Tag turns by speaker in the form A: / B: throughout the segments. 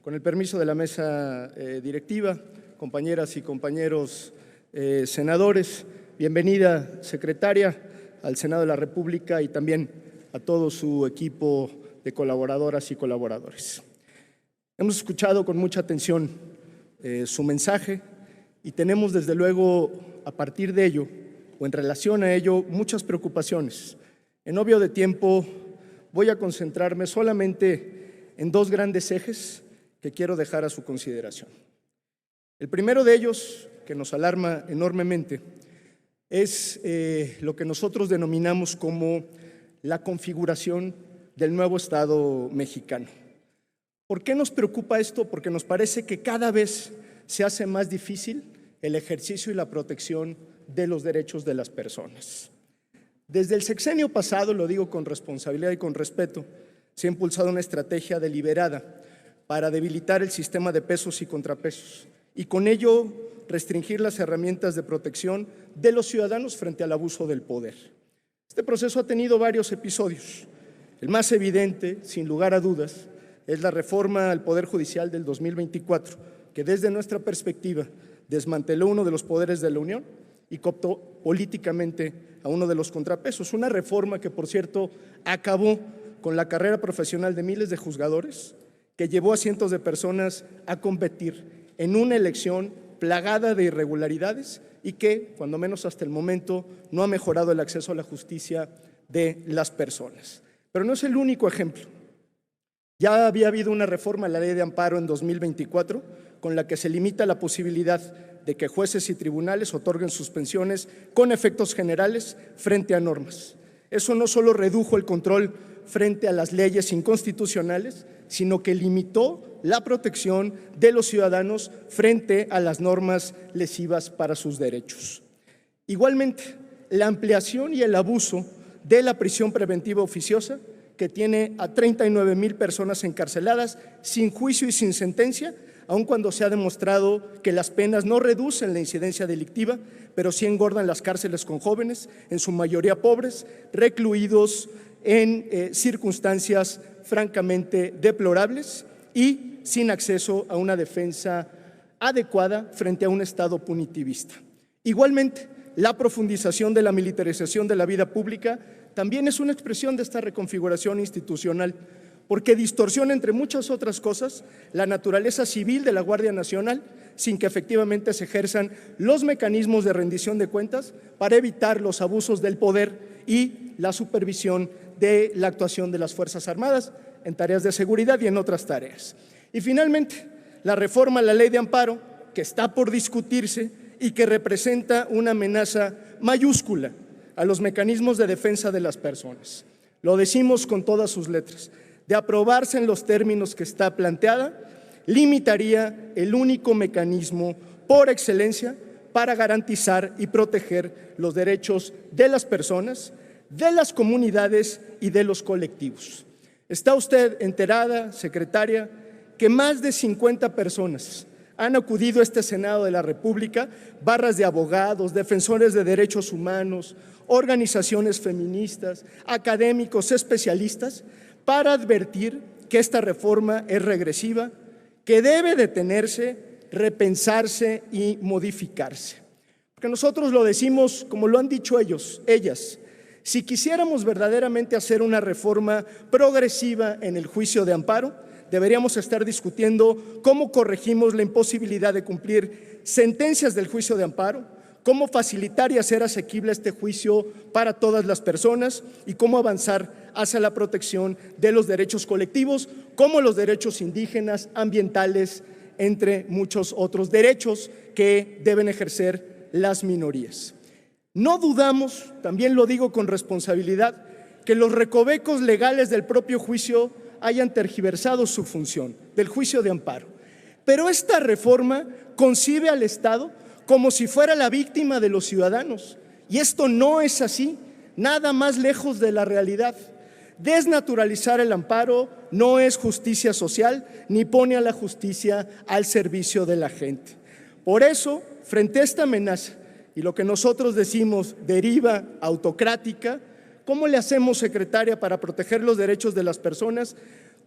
A: Con el permiso de la mesa directiva, compañeras y compañeros senadores, bienvenida, secretaria, al Senado de la República y también a todo su equipo de colaboradoras y colaboradores. Hemos escuchado con mucha atención su mensaje y tenemos desde luego a partir de ello o en relación a ello muchas preocupaciones. En obvio de tiempo voy a concentrarme solamente en dos grandes ejes que quiero dejar a su consideración. El primero de ellos, que nos alarma enormemente, es lo que nosotros denominamos como la configuración del nuevo Estado mexicano. ¿Por qué nos preocupa esto? Porque nos parece que cada vez se hace más difícil el ejercicio y la protección de los derechos de las personas. Desde el sexenio pasado, lo digo con responsabilidad y con respeto, se ha impulsado una estrategia deliberada para debilitar el sistema de pesos y contrapesos y con ello restringir las herramientas de protección de los ciudadanos frente al abuso del poder. Este proceso ha tenido varios episodios. El más evidente, sin lugar a dudas, es la reforma al Poder Judicial del 2024, que desde nuestra perspectiva desmanteló uno de los poderes de la Unión y cooptó políticamente a uno de los contrapesos. Una reforma que, por cierto, acabó con la carrera profesional de miles de juzgadores, que llevó a cientos de personas a competir en una elección plagada de irregularidades y que, cuando menos hasta el momento, no ha mejorado el acceso a la justicia de las personas. Pero no es el único ejemplo. Ya había habido una reforma a la Ley de Amparo en 2024, con la que se limita la posibilidad de que jueces y tribunales otorguen suspensiones con efectos generales frente a normas. Eso no solo redujo el control frente a las leyes inconstitucionales, sino que limitó la protección de los ciudadanos frente a las normas lesivas para sus derechos. Igualmente, la ampliación y el abuso de la prisión preventiva oficiosa, que tiene a 39,000 personas encarceladas sin juicio y sin sentencia, aun cuando se ha demostrado que las penas no reducen la incidencia delictiva, pero sí engordan las cárceles con jóvenes, en su mayoría pobres, recluidos en circunstancias francamente deplorables y sin acceso a una defensa adecuada frente a un Estado punitivista. Igualmente, la profundización de la militarización de la vida pública también es una expresión de esta reconfiguración institucional, porque distorsiona, entre muchas otras cosas, la naturaleza civil de la Guardia Nacional sin que efectivamente se ejerzan los mecanismos de rendición de cuentas para evitar los abusos del poder y la supervisión de la actuación de las Fuerzas Armadas en tareas de seguridad y en otras tareas. Y finalmente, la reforma a la Ley de Amparo, que está por discutirse y que representa una amenaza mayúscula a los mecanismos de defensa de las personas. Lo decimos con todas sus letras. De aprobarse en los términos que está planteada, limitaría el único mecanismo por excelencia para garantizar y proteger los derechos de las personas, de las comunidades y de los colectivos. ¿Está usted enterada, secretaria, que más de 50 personas han acudido a este Senado de la República, barras de abogados, defensores de derechos humanos, organizaciones feministas, académicos, especialistas, para advertir que esta reforma es regresiva, que debe detenerse, repensarse y modificarse? Porque nosotros lo decimos como lo han dicho ellos, ellas. Si quisiéramos verdaderamente hacer una reforma progresiva en el juicio de amparo, deberíamos estar discutiendo cómo corregimos la imposibilidad de cumplir sentencias del juicio de amparo, cómo facilitar y hacer asequible este juicio para todas las personas y cómo avanzar hacia la protección de los derechos colectivos, como los derechos indígenas, ambientales, entre muchos otros derechos que deben ejercer las minorías. No dudamos, también lo digo con responsabilidad, que los recovecos legales del propio juicio hayan tergiversado su función, del juicio de amparo. Pero esta reforma concibe al Estado como si fuera la víctima de los ciudadanos. Y esto no es así, nada más lejos de la realidad. Desnaturalizar el amparo no es justicia social, ni pone a la justicia al servicio de la gente. Por eso, frente a esta amenaza y lo que nosotros decimos deriva autocrática, ¿cómo le hacemos, secretaria, para proteger los derechos de las personas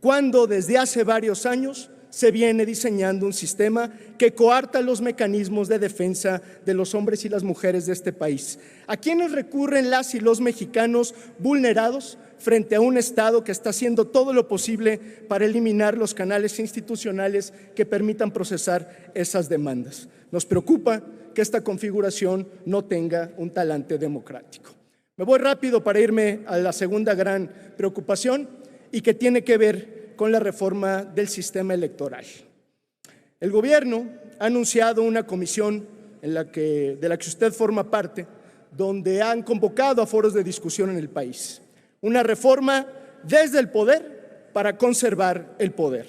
A: cuando desde hace varios años se viene diseñando un sistema que coarta los mecanismos de defensa de los hombres y las mujeres de este país. ¿A quiénes recurren las y los mexicanos vulnerados frente a un Estado que está haciendo todo lo posible para eliminar los canales institucionales que permitan procesar esas demandas? Nos preocupa que esta configuración no tenga un talante democrático. Me voy rápido para irme a la segunda gran preocupación y que tiene que ver con la reforma del sistema electoral. El gobierno ha anunciado una comisión de la que usted forma parte, donde han convocado a foros de discusión en el país. Una reforma desde el poder para conservar el poder.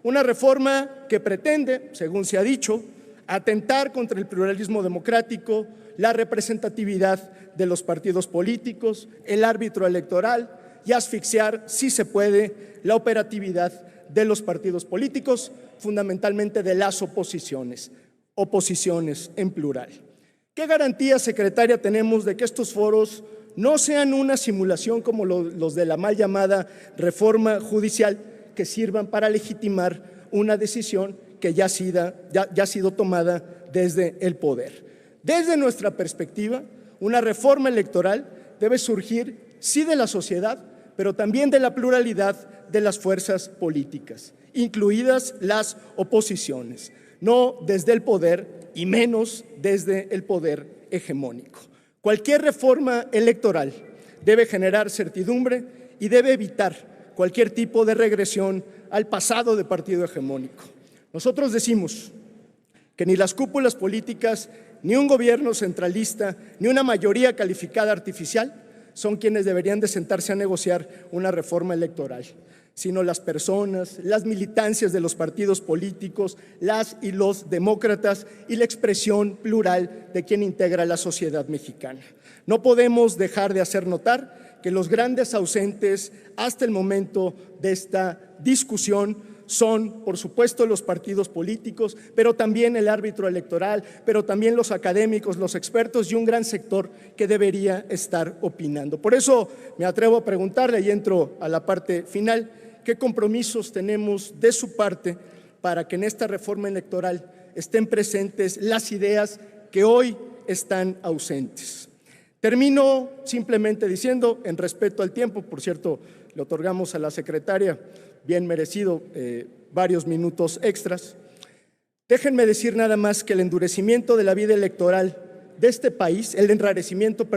A: Una reforma que pretende, según se ha dicho, atentar contra el pluralismo democrático, la representatividad de los partidos políticos, el árbitro electoral y asfixiar, si se puede, la operatividad de los partidos políticos, fundamentalmente de las oposiciones en plural. ¿Qué garantía, secretaria, tenemos de que estos foros no sean una simulación como los de la mal llamada reforma judicial, que sirvan para legitimar una decisión que ya ha sido tomada desde el poder? Desde nuestra perspectiva, una reforma electoral debe surgir, sí, de la sociedad, pero también de la pluralidad de las fuerzas políticas, incluidas las oposiciones, no desde el poder y menos desde el poder hegemónico. Cualquier reforma electoral debe generar certidumbre y debe evitar cualquier tipo de regresión al pasado de partido hegemónico. Nosotros decimos que ni las cúpulas políticas, ni un gobierno centralista, ni una mayoría calificada artificial son quienes deberían de sentarse a negociar una reforma electoral, sino las personas, las militancias de los partidos políticos, las y los demócratas y la expresión plural de quien integra la sociedad mexicana. No podemos dejar de hacer notar que los grandes ausentes hasta el momento de esta discusión son, por supuesto, los partidos políticos, pero también el árbitro electoral, pero también los académicos, los expertos y un gran sector que debería estar opinando. Por eso me atrevo a preguntarle, y entro a la parte final, ¿qué compromisos tenemos de su parte para que en esta reforma electoral estén presentes las ideas que hoy están ausentes? Termino simplemente diciendo, en respeto al tiempo, por cierto, le otorgamos a la secretaria bien merecido varios minutos extras. Déjenme decir nada más que el endurecimiento de la vida electoral de este país, el enrarecimiento,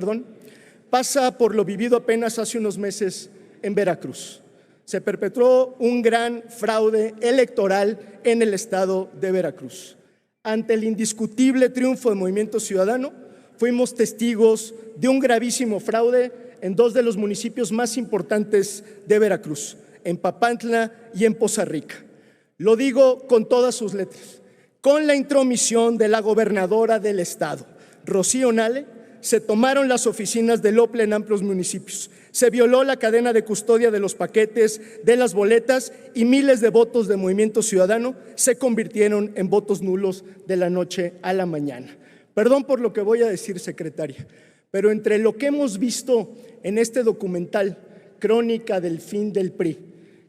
A: pasa por lo vivido apenas hace unos meses en Veracruz. Se perpetró un gran fraude electoral en el estado de Veracruz. Ante el indiscutible triunfo del Movimiento Ciudadano, fuimos testigos de un gravísimo fraude en dos de los municipios más importantes de Veracruz, en Papantla y en Poza Rica. Lo digo con todas sus letras. Con la intromisión de la gobernadora del estado, Rocío Nale, se tomaron las oficinas del OPLE en amplios municipios. Se violó la cadena de custodia de los paquetes, de las boletas, y miles de votos de Movimiento Ciudadano se convirtieron en votos nulos de la noche a la mañana. Perdón por lo que voy a decir, secretaria, pero entre lo que hemos visto en este documental, Crónica del fin del PRI,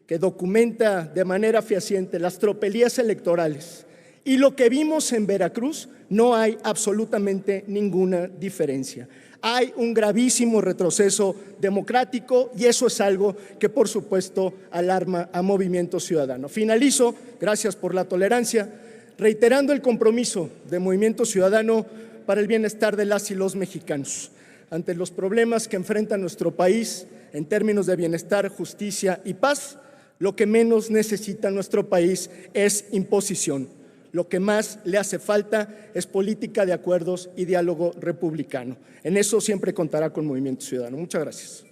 A: que documenta de manera fehaciente las tropelías electorales, y lo que vimos en Veracruz, no hay absolutamente ninguna diferencia. Hay un gravísimo retroceso democrático y eso es algo que, por supuesto, alarma a Movimiento Ciudadano. Finalizo, gracias por la tolerancia, reiterando el compromiso de Movimiento Ciudadano para el bienestar de las y los mexicanos. Ante los problemas que enfrenta nuestro país en términos de bienestar, justicia y paz, lo que menos necesita nuestro país es imposición. Lo que más le hace falta es política de acuerdos y diálogo republicano. En eso siempre contará con Movimiento Ciudadano. Muchas gracias.